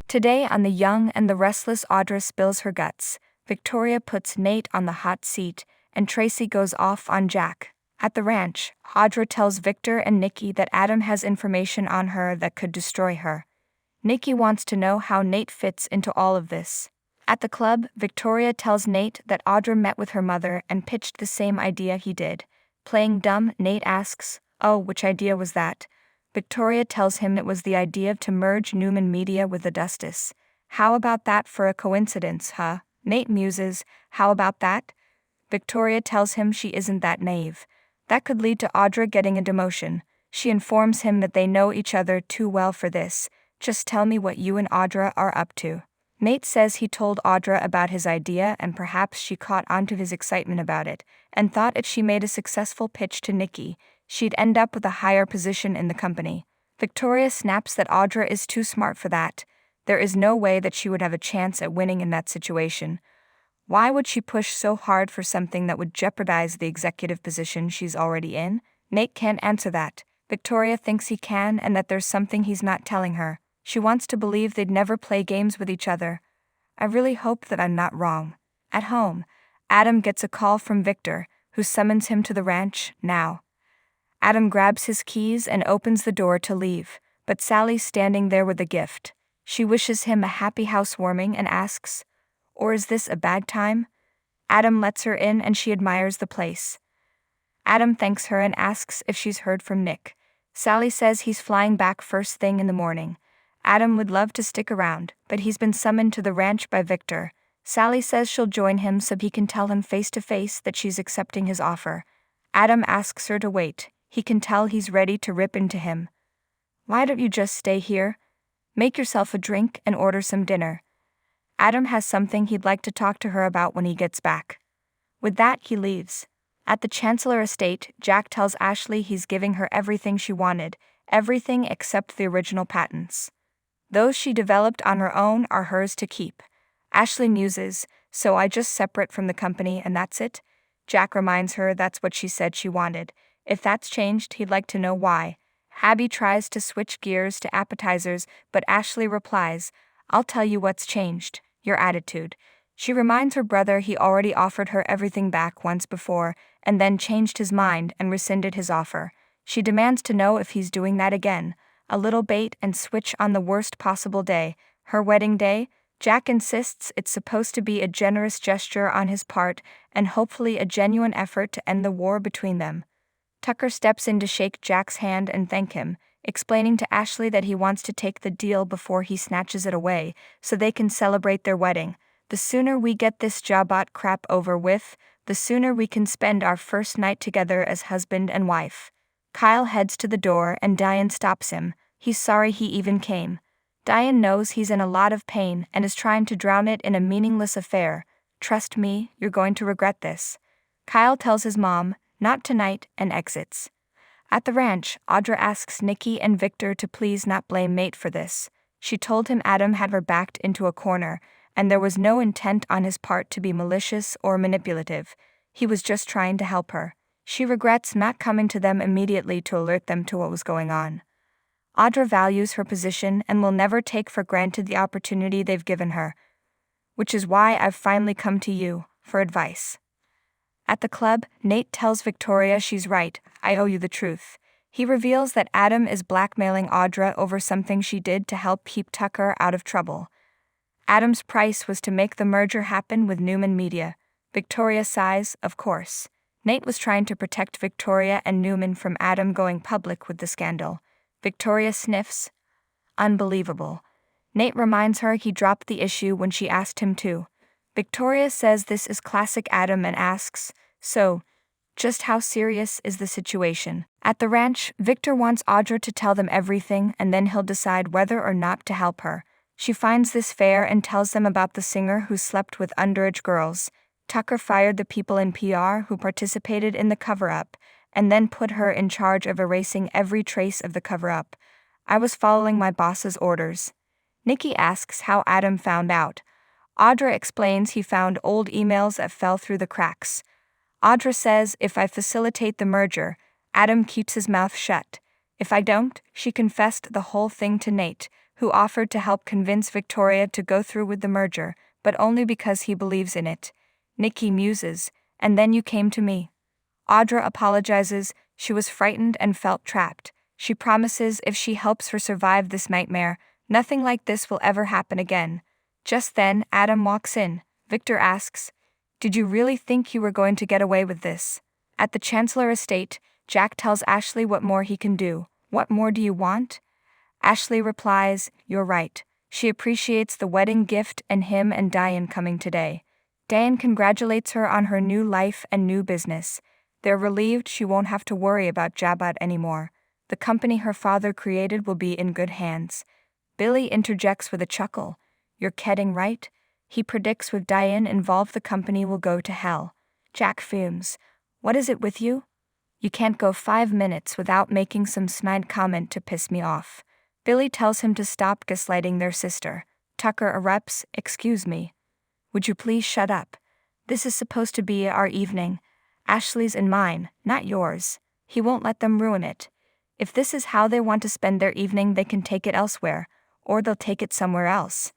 Today on The Young and the Restless, Audra spills her guts, Victoria puts Nate on the hot seat, and Traci goes off on Jack. At the ranch, Audra tells Victor and Nikki that Adam has information on her that could destroy her. Nikki wants to know how Nate fits into all of this. At the club, Victoria tells Nate that Audra met with her mother and pitched the same idea he did. Playing dumb, Nate asks, "Oh, which idea was that?" Victoria tells him it was the idea to merge Newman Media with Augustus. "How about that for a coincidence, huh?" Nate muses, "How about that?" Victoria tells him she isn't that naive. That could lead to Audra getting a demotion. She informs him that they know each other too well for this. "Just tell me what you and Audra are up to." Nate says he told Audra about his idea and perhaps she caught onto his excitement about it, and thought if she made a successful pitch to Nikki, she'd end up with a higher position in the company. Victoria snaps that Audra is too smart for that. There is no way that she would have a chance at winning in that situation. Why would she push so hard for something that would jeopardize the executive position she's already in? Nate can't answer that. Victoria thinks he can and that there's something he's not telling her. She wants to believe they'd never play games with each other. I really hope that I'm not wrong. At home, Adam gets a call from Victor, who summons him to the ranch now. Adam grabs his keys and opens the door to leave, but Sally's standing there with a gift. She wishes him a happy housewarming and asks, "Or is this a bad time?" Adam lets her in and she admires the place. Adam thanks her and asks if she's heard from Nick. Sally says he's flying back first thing in the morning. Adam would love to stick around, but he's been summoned to the ranch by Victor. Sally says she'll join him so he can tell him face to face that she's accepting his offer. Adam asks her to wait. He can tell he's ready to rip into him. "Why don't you just stay here? Make yourself a drink and order some dinner." Adam has something he'd like to talk to her about when he gets back. With that, he leaves. At the Chancellor estate, Jack tells Ashley he's giving her everything she wanted, everything except the original patents. Those she developed on her own are hers to keep. Ashley muses, "So I just separate from the company and that's it?" Jack reminds her that's what she said she wanted. If that's changed, he'd like to know why. Abby tries to switch gears to appetizers, but Ashley replies, "I'll tell you what's changed, your attitude." She reminds her brother he already offered her everything back once before, and then changed his mind and rescinded his offer. She demands to know if he's doing that again. A little bait and switch on the worst possible day, her wedding day. Jack insists it's supposed to be a generous gesture on his part and hopefully a genuine effort to end the war between them. Tucker steps in to shake Jack's hand and thank him, explaining to Ashley that he wants to take the deal before he snatches it away so they can celebrate their wedding. "The sooner we get this Jabot crap over with, the sooner we can spend our first night together as husband and wife." Kyle heads to the door and Diane stops him. He's sorry he even came. Diane knows he's in a lot of pain and is trying to drown it in a meaningless affair. "Trust me, you're going to regret this." Kyle tells his mom, "Not tonight," and exits. At the ranch, Audra asks Nikki and Victor to please not blame Nate for this. She told him Adam had her backed into a corner, and there was no intent on his part to be malicious or manipulative. He was just trying to help her. She regrets not coming to them immediately to alert them to what was going on. Audra values her position and will never take for granted the opportunity they've given her, which is why I've finally come to you for advice. At the club, Nate tells Victoria she's right, "I owe you the truth." He reveals that Adam is blackmailing Audra over something she did to help keep Tucker out of trouble. Adam's price was to make the merger happen with Newman Media. Victoria sighs, of course. Nate was trying to protect Victoria and Newman from Adam going public with the scandal. Victoria sniffs. Unbelievable. Nate reminds her he dropped the issue when she asked him to. Victoria says this is classic Adam and asks, "So, just how serious is the situation?" At the ranch, Victor wants Audra to tell them everything and then he'll decide whether or not to help her. She finds this fair and tells them about the singer who slept with underage girls. Tucker fired the people in PR who participated in the cover-up, and then put her in charge of erasing every trace of the cover-up. "I was following my boss's orders." Nikki asks how Adam found out. Audra explains he found old emails that fell through the cracks. Audra says if I facilitate the merger, Adam keeps his mouth shut. If I don't, she confessed the whole thing to Nate, who offered to help convince Victoria to go through with the merger, but only because he believes in it. Nikki muses, "And then you came to me." Audra apologizes, she was frightened and felt trapped. She promises if she helps her survive this nightmare, nothing like this will ever happen again. Just then, Adam walks in. Victor asks, "Did you really think you were going to get away with this?" At the Chancellor estate, Jack tells Ashley what more he can do. "What more do you want?" Ashley replies, "You're right." She appreciates the wedding gift and him and Diane coming today. Diane congratulates her on her new life and new business. They're relieved she won't have to worry about Jabbat anymore. The company her father created will be in good hands. Billy interjects with a chuckle. "You're kidding, right?" He predicts with Diane involved the company will go to hell. Jack fumes. "What is it with you? You can't go 5 minutes without making some snide comment to piss me off." Billy tells him to stop gaslighting their sister. Tucker erupts, "Excuse me. Would you please shut up? This is supposed to be our evening. Ashley's and mine, not yours." He won't let them ruin it. If this is how they want to spend their evening, they can take it elsewhere, or they'll take it somewhere else.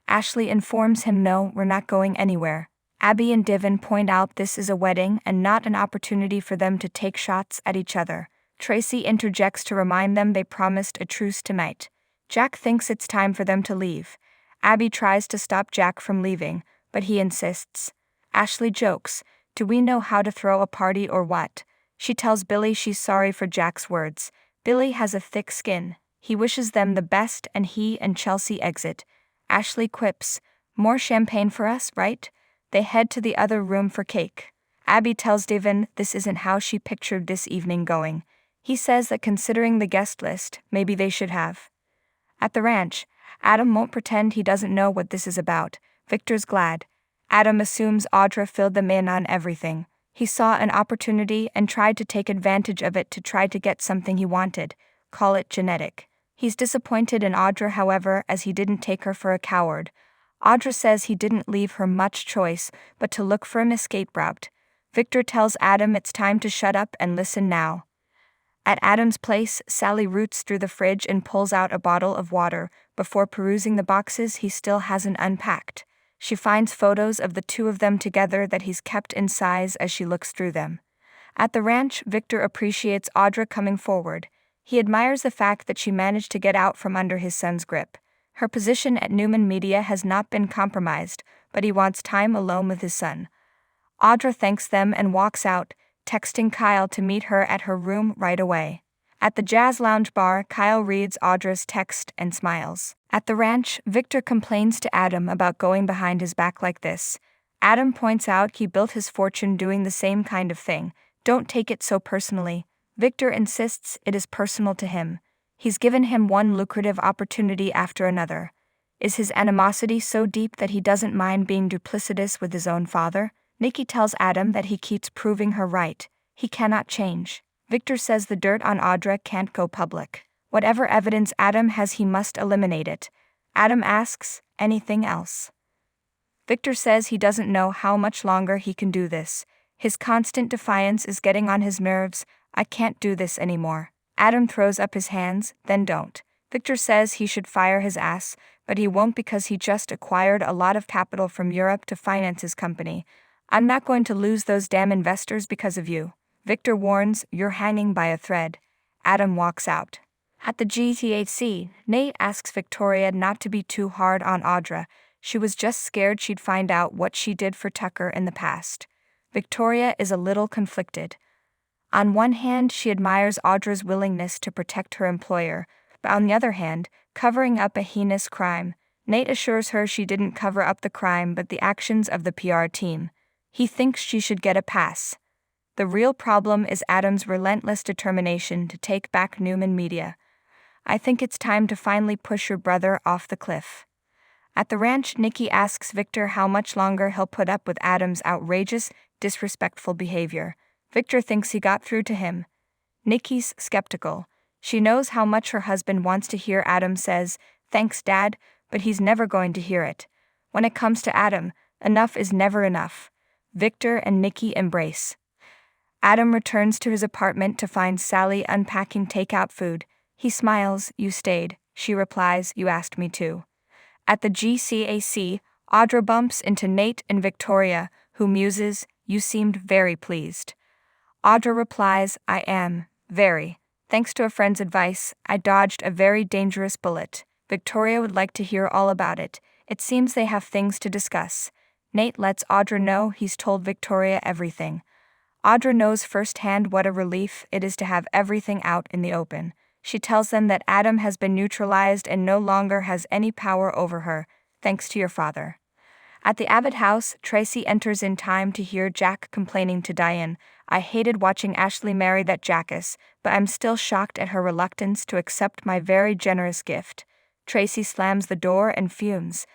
Ashley informs him, "No, we're not going anywhere." Abby and Divin point out this is a wedding and not an opportunity for them to take shots at each other. Traci interjects to remind them they promised a truce tonight. Jack thinks it's time for them to leave. Abby tries to stop Jack from leaving, but he insists. Ashley jokes, "Do we know how to throw a party or what?" She tells Billy she's sorry for Jack's words. Billy has a thick skin. He wishes them the best and he and Chelsea exit. Ashley quips, "More champagne for us, right?" They head to the other room for cake. Abby tells Divin this isn't how she pictured this evening going. He says that considering the guest list, maybe they should have. At the ranch, Adam won't pretend he doesn't know what this is about. Victor's glad. Adam assumes Audra filled them in on everything. He saw an opportunity and tried to take advantage of it to try to get something he wanted. Call it genetic. He's disappointed in Audra, however, as he didn't take her for a coward. Audra says he didn't leave her much choice, but to look for an escape route. Victor tells Adam it's time to shut up and listen now. At Adam's place, Sally roots through the fridge and pulls out a bottle of water. Before perusing the boxes he still hasn't unpacked. She finds photos of the two of them together that he's kept in size as she looks through them. At the ranch, Victor appreciates Audra coming forward. He admires the fact that she managed to get out from under his son's grip. Her position at Newman Media has not been compromised, but he wants time alone with his son. Audra thanks them and walks out, texting Kyle to meet her at her room right away. At the Jazz Lounge bar, Kyle reads Audra's text and smiles. At the ranch, Victor complains to Adam about going behind his back like this. Adam points out he built his fortune doing the same kind of thing. Don't take it so personally. Victor insists it is personal to him. He's given him one lucrative opportunity after another. Is his animosity so deep that he doesn't mind being duplicitous with his own father? Nikki tells Adam that he keeps proving her right. He cannot change. Victor says the dirt on Audra can't go public. Whatever evidence Adam has, he must eliminate it. Adam asks, "Anything else?" Victor says he doesn't know how much longer he can do this. His constant defiance is getting on his nerves. "I can't do this anymore." Adam throws up his hands, "Then don't." Victor says he should fire his ass, but he won't because he just acquired a lot of capital from Europe to finance his company. "I'm not going to lose those damn investors because of you." Victor warns, "You're hanging by a thread." Adam walks out. At the GTAC, Nate asks Victoria not to be too hard on Audra. She was just scared she'd find out what she did for Tucker in the past. Victoria is a little conflicted. On one hand, she admires Audra's willingness to protect her employer, but on the other hand, covering up a heinous crime. Nate assures her she didn't cover up the crime but the actions of the PR team. He thinks she should get a pass. The real problem is Adam's relentless determination to take back Newman Media. "I think it's time to finally push your brother off the cliff." At the ranch, Nikki asks Victor how much longer he'll put up with Adam's outrageous, disrespectful behavior. Victor thinks he got through to him. Nikki's skeptical. She knows how much her husband wants to hear Adam says, "Thanks, Dad," but he's never going to hear it. When it comes to Adam, enough is never enough. Victor and Nikki embrace. Adam returns to his apartment to find Sally unpacking takeout food. He smiles, "You stayed." She replies, you asked me to. At the GCAC, Audra bumps into Nate and Victoria, who muses, you seemed very pleased. Audra replies, I am, very. Thanks to a friend's advice, I dodged a very dangerous bullet. Victoria would like to hear all about it. It seems they have things to discuss. Nate lets Audra know he's told Victoria everything. Audra knows firsthand what a relief it is to have everything out in the open. She tells them that Adam has been neutralized and no longer has any power over her, thanks to your father. At the Abbott house, Traci enters in time to hear Jack complaining to Diane, I hated watching Ashley marry that jackass, but I'm still shocked at her reluctance to accept my very generous gift. Traci slams the door and fumes.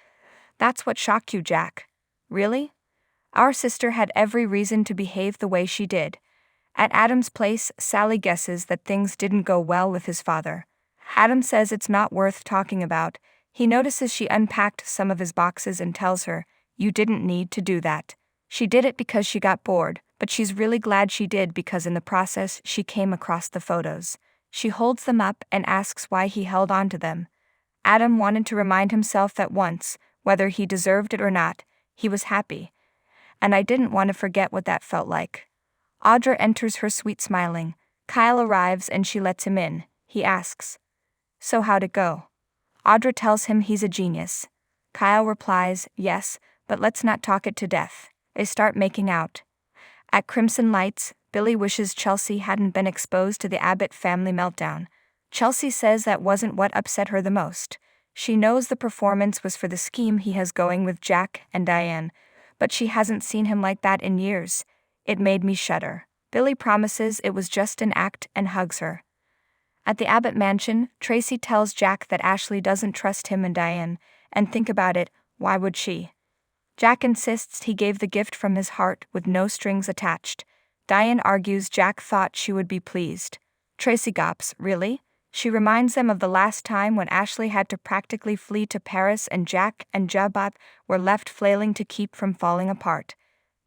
That's what shocked you, Jack. Really? Our sister had every reason to behave the way she did. At Adam's place, Sally guesses that things didn't go well with his father. Adam says it's not worth talking about. He notices she unpacked some of his boxes and tells her, you didn't need to do that. She did it because she got bored, but she's really glad she did because in the process she came across the photos. She holds them up and asks why he held on to them. Adam wanted to remind himself that once, whether he deserved it or not, he was happy. And I didn't want to forget what that felt like. Audra enters her suite smiling. Kyle arrives and she lets him in. He asks, so how'd it go? Audra tells him he's a genius. Kyle replies, yes, but let's not talk it to death. They start making out. At Crimson Lights, Billy wishes Chelsea hadn't been exposed to the Abbott family meltdown. Chelsea says that wasn't what upset her the most. She knows the performance was for the scheme he has going with Jack and Diane, but she hasn't seen him like that in years. It made me shudder. Billy promises it was just an act and hugs her. At the Abbott mansion, Traci tells Jack that Ashley doesn't trust him and Diane, and think about it, why would she? Jack insists he gave the gift from his heart with no strings attached. Diane argues Jack thought she would be pleased. Traci gops, really? She reminds them of the last time when Ashley had to practically flee to Paris and Jack and Jabat were left flailing to keep from falling apart.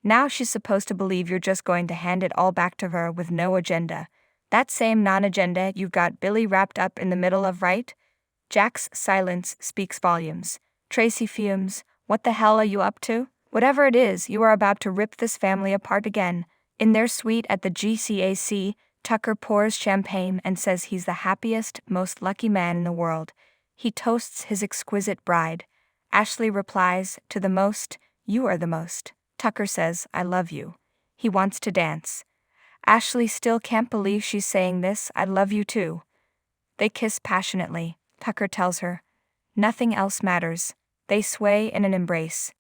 Now she's supposed to believe you're just going to hand it all back to her with no agenda. That same non-agenda you've got Billy wrapped up in the middle of, right? Jack's silence speaks volumes. Traci fumes. What the hell are you up to? Whatever it is, you are about to rip this family apart again. In their suite at the GCAC, Tucker pours champagne and says he's the happiest, most lucky man in the world. He toasts his exquisite bride. Ashley replies, to the most, you are the most. Tucker says, I love you. He wants to dance. Ashley still can't believe she's saying this, I love you too. They kiss passionately. Tucker tells her, nothing else matters. They sway in an embrace.